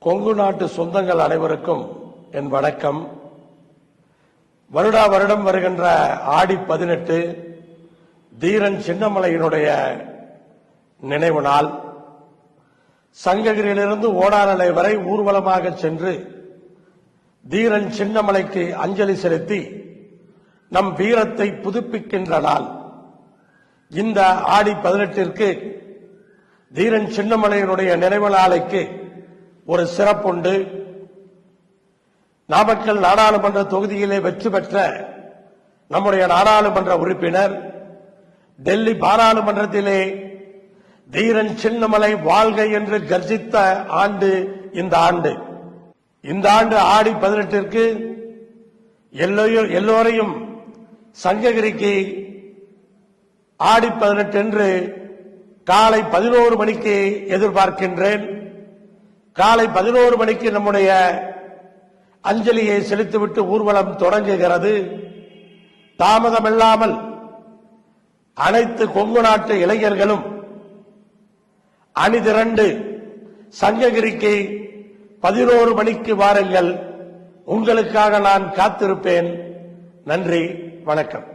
கொங்கு நாட்டு சொந்தங்கள் அனைவருக்கும் என் வணக்கம். வருடா வருடம் வருகின்ற ஆடி 18 தீரன் சின்னமலையினுடைய நினைவு நாள். சங்ககிரியிலிருந்து ஓடாநிலை வரை ஊர்வலமாக சென்று தீரன் சின்னமலைக்கு அஞ்சலி செலுத்தி நம் வீரத்தை புதுப்பிக்கின்ற நாள். இந்த ஆடி 18ற்கு தீரன் சின்னமலையினுடைய நினைவு நாளைக்கு ஒரு சிறப்புண்டு. நாமக்கல் நாடாளுமன்ற தொகுதியிலே வெற்றி பெற்ற நம்முடைய நாடாளுமன்ற உறுப்பினர் டெல்லி பாராளுமன்றத்திலே தீரன் சின்னமலை வாழ்க என்று கர்ஜித்த ஆண்டு இந்த ஆண்டு. இந்த ஆண்டு ஆடி 18ற்கு எல்லோரையும் சங்ககிரிக்கு ஆடி 18 என்று காலை 11 மணிக்கு எதிர்பார்க்கின்றேன். காலை 11 மணிக்கு நம்முடைய அஞ்சலியை செலுத்திவிட்டு ஊர்வலம் தொடங்குகிறது. தாமதமில்லாமல் அனைத்து கொங்கு நாட்டு இளைஞர்களும் அணிதிரண்டு சங்ககிரிக்கு 11 மணிக்கு வாருங்கள். உங்களுக்காக நான் காத்திருப்பேன். நன்றி, வணக்கம்.